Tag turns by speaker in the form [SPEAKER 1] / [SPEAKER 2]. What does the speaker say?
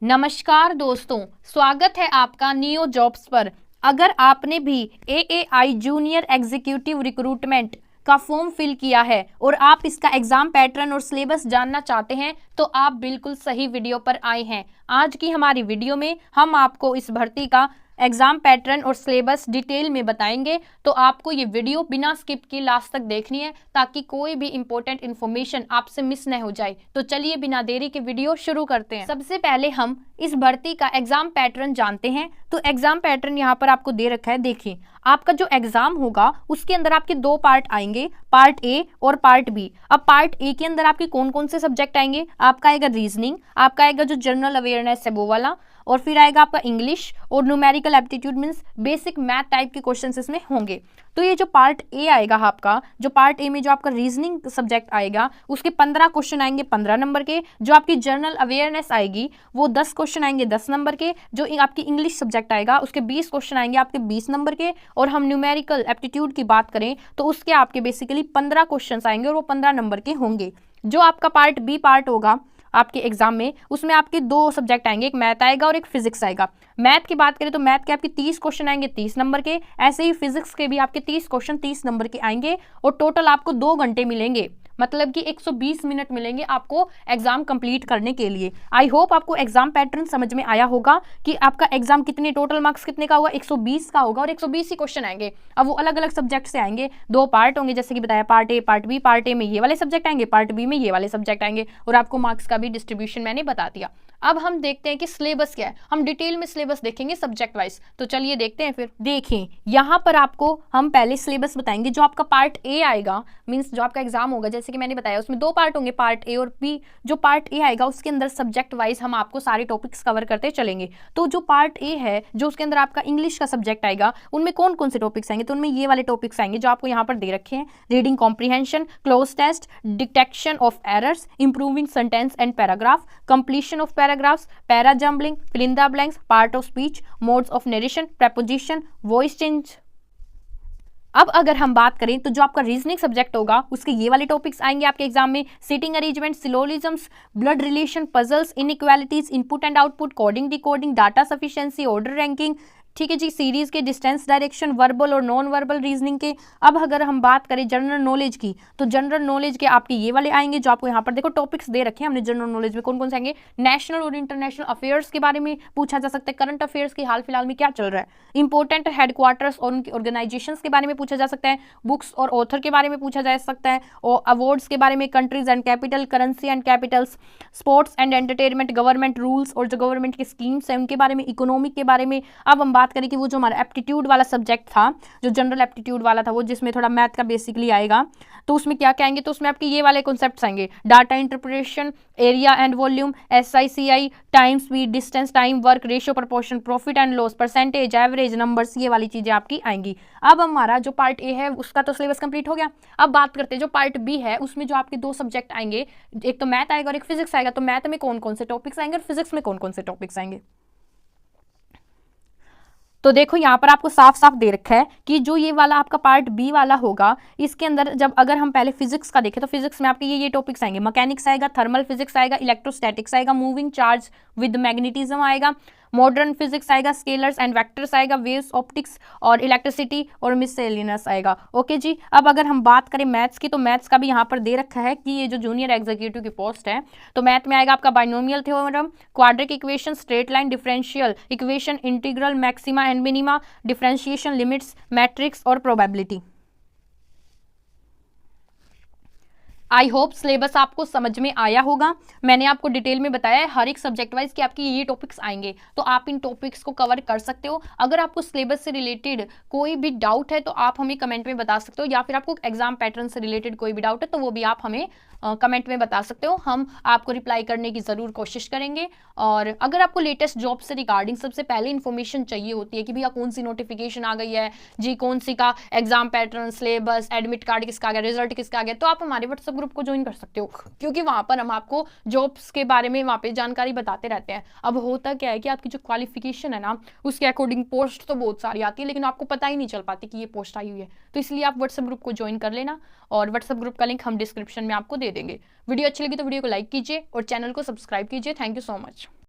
[SPEAKER 1] नमस्कार दोस्तों, स्वागत है आपका नियो जॉब्स पर। अगर आपने भी AAI जूनियर एग्जीक्यूटिव रिक्रूटमेंट का फॉर्म फिल किया है और आप इसका एग्जाम पैटर्न और सिलेबस जानना चाहते हैं तो आप बिल्कुल सही वीडियो पर आए हैं। आज की हमारी वीडियो में हम आपको इस भर्ती का एग्जाम पैटर्न और सिलेबस डिटेल में बताएंगे, तो आपको ये वीडियो बिना स्किप किए लास्ट तक देखनी है ताकि कोई भी इंपॉर्टेंट इन्फॉर्मेशन आपसे मिस न हो जाए। तो चलिए बिना देरी के वीडियो शुरू करते हैं। सबसे पहले हम इस भर्ती का एग्जाम पैटर्न जानते हैं। तो एग्जाम पैटर्न यहाँ पर आपको दे रखा है। देखिए, आपका जो एग्जाम होगा उसके अंदर आपके दो पार्ट आएंगे, पार्ट ए और पार्ट बी। अब पार्ट ए के अंदर आपके कौन कौन से सब्जेक्ट आएंगे? आपका आएगा रीजनिंग, आपका आएगा जो जनरल अवेयरनेस है वो वाला, और फिर आएगा आपका इंग्लिश और numerical aptitude means basic math type के क्वेश्चंस इसमें होंगे। तो ये जो पार्ट ए आएगा आपका, जो पार्ट ए में जो आपका रीजनिंग सब्जेक्ट आएगा उसके 15 क्वेश्चन आएंगे 15 नंबर के। जो आपकी जनरल अवेयरनेस आएगी वो 10 क्वेश्चन आएंगे 10 नंबर के। जो आपकी इंग्लिश सब्जेक्ट आएगा उसके 20 क्वेश्चन आएंगे आपके 20 नंबर के। और हम न्यूमेरिकल एप्टीट्यूड की बात करें तो उसके आपके बेसिकली 15 क्वेश्चन आएंगे और वो 15 नंबर के होंगे। जो आपका पार्ट बी पार्ट होगा आपके एग्जाम में, उसमें आपके दो सब्जेक्ट आएंगे, एक मैथ आएगा और एक फिजिक्स आएगा। मैथ की बात करें तो मैथ के आपके 30 क्वेश्चन आएंगे 30 नंबर के। ऐसे ही फिजिक्स के भी आपके 30 क्वेश्चन 30 नंबर के आएंगे और टोटल आपको 2 घंटे मिलेंगे, मतलब कि 120 मिनट मिलेंगे आपको एग्जाम कंप्लीट करने के लिए। आई होप आपको एग्जाम पैटर्न समझ में आया होगा कि आपका एग्जाम कितने टोटल मार्क्स कितने का होगा, 120 का होगा और 120 ही क्वेश्चन आएंगे। अब वो अलग अलग सब्जेक्ट से आएंगे, दो पार्ट होंगे जैसे कि बताया, part A part B. Part A में ये वाले सब्जेक्ट आएंगे, पार्ट बी में ये वाले सब्जेक्ट आएंगे, और आपको मार्क्स का भी डिस्ट्रीब्यूशन मैंने बता दिया। अब हम देखते हैं कि सिलेबस क्या है। हम डिटेल में सिलेबस देखेंगे सब्जेक्ट वाइज, तो चलिए देखते हैं। फिर देखें, यहाँ पर आपको हम पहले सिलेबस बताएंगे। जो आपका पार्ट ए आएगा मींस जो आपका एग्जाम होगा, जैसे कि मैंने बताया उसमें दो पार्ट होंगे, पार्ट ए और बी। जो पार्ट ए आएगा उसके अंदर सब्जेक्ट वाइज हम आपको सारे टॉपिक्स कवर करते चलेंगे। तो जो पार्ट ए है, जो उसके अंदर आपका इंग्लिश का सब्जेक्ट आएगा, उनमें कौन कौन से टॉपिक्स आएंगे? तो उनमें ये वाले टॉपिक्स आएंगे जो आपको यहाँ पर दे रखे हैं: reading comprehension, cloze test, detection of errors, improving sentence and paragraph, completion of paragraphs, para jumbling, fill in the blanks, part of speech, modes of narration, preposition, voice change. अब अगर हम बात करें तो जो आपका रीजनिंग सब्जेक्ट होगा उसके ये वाले टॉपिक्स आएंगे आपके एग्जाम में: seating arrangement, syllogisms, blood relation, puzzles, inequalities, input and output, coding decoding, data sufficiency, order ranking. ठीक है जी, सीरीज के, डिस्टेंस डायरेक्शन, वर्बल और नॉन वर्बल रीजनिंग के। अब अगर हम बात करें जनरल नॉलेज की, तो जनरल नॉलेज के आपके ये वाले आएंगे जो आपको यहाँ पर देखो टॉपिक्स दे रखे हैं हमने। जनरल नॉलेज में कौन कौन से आएंगे? नेशनल और इंटरनेशनल अफेयर्स के बारे में पूछा जा सकता है, करंट अफेयर्स की हाल फिलहाल में क्या चल रहा है, इंपॉर्टेंट हेडक्वार्टर्स और उनकी ऑर्गेनाइजेशंस के बारे में पूछा जा सकता है, बुक्स और ऑथर के बारे में पूछा जा सकता है, और अवार्ड्स के बारे में, countries and capital, currency and Capitals, sports and entertainment, government rules और जो गवर्नमेंट की स्कीम्स हैं उनके बारे में, इकोनॉमिक के बारे में। अब हम बात करें कि वो जो हमारा एप्टीट्यूड वाला सब्जेक्ट था, जो जनरल एप्टीट्यूड वाला था, वो जिसमें थोड़ा मैथ का बेसिकली आएगा, तो उसमें क्या क्या आएंगे? तो उसमें आपके ये वाले कॉन्सेप्ट्स आएंगे: data interpretation, area and volume, SICI, time, speed, distance, time, work, ratio, proportion, profit and loss, percentage, average, numbers, ये वाली चीजें आपकी आएंगी। अब हमारा जो पार्ट ए है उसका तो सिलेबस कंप्लीट हो गया। अब बात करते हैं जो पार्ट बी है, उसमें जो आपके दो सब्जेक्ट आएंगे, एक तो मैथ आएगा और एक फिजिक्स आएगा। तो मैथ में कौन कौन से टॉपिक्स आएंगे और फिजिक्स में कौन कौन से टॉपिक्स आएंगे? तो देखो यहाँ पर आपको साफ साफ दे रखा है कि जो ये वाला आपका पार्ट बी वाला होगा, इसके अंदर जब अगर हम पहले फिजिक्स का देखें तो फिजिक्स में आपके ये टॉपिक्स आएंगे: मैकेनिक्स आएगा, थर्मल फिजिक्स आएगा, इलेक्ट्रोस्टैटिक्स आएगा, मूविंग चार्ज विद मैग्नेटिज्म आएगा, मॉडर्न फिजिक्स आएगा, स्केलर्स एंड वेक्टर्स आएगा, वेव्स, ऑप्टिक्स और इलेक्ट्रिसिटी और मिससेलेनियस आएगा। ओके जी। अब अगर हम बात करें मैथ्स की, तो मैथ्स का भी यहाँ पर दे रखा है कि ये जो जूनियर एग्जीक्यूटिव की पोस्ट है, तो मैथ में आएगा आपका binomial theorem, quadric equation, straight line differential equation, integral, maxima and minima, differentiation, limits, matrix और प्रोबेबिलिटी। आई होप सिलेबस आपको समझ में आया होगा। मैंने आपको डिटेल में बताया है हर एक सब्जेक्ट वाइज कि आपके ये टॉपिक्स आएंगे, तो आप इन टॉपिक्स को कवर कर सकते हो। अगर आपको सिलेबस से रिलेटेड कोई भी डाउट है तो आप हमें कमेंट में बता सकते हो, या फिर आपको एग्जाम पैटर्न से रिलेटेड कोई भी डाउट है तो वो भी आप हमें कमेंट में बता सकते हो। हम आपको रिप्लाई करने की ज़रूर कोशिश करेंगे। और अगर आपको लेटेस्ट जॉब से रिगार्डिंग सबसे पहले इन्फॉर्मेशन चाहिए होती है कि भैया कौन सी नोटिफिकेशन आ गई है जी, कौन सी का exam pattern, syllabus, admit card किसका आ गया, रिजल्ट किसका आ गया, तो आप हमारे व्हाट्सएप ग्रुप को ज्वाइन कर सकते हो, क्योंकि वहाँ पर हम आपको जॉब्स के बारे में वहाँ पे जानकारी बताते रहते हैं। अब होता क्या है कि आपकी जो क्वालिफिकेशन है ना, उसके अकॉर्डिंग पोस्ट तो बहुत सारी आती है, लेकिन आपको पता ही नहीं चल पाती कि ये पोस्ट आई हुई है। तो इसलिए आप व्हाट्सएप ग्रुप को ज्वाइन कर लेना, और व्हाट्सएप ग्रुप का लिंक हम डिस्क्रिप्शन में आपको दे देंगे। वीडियो अच्छी लगी तो वीडियो को लाइक कीजिए और चैनल को सब्सक्राइब कीजिए। Thank you so much.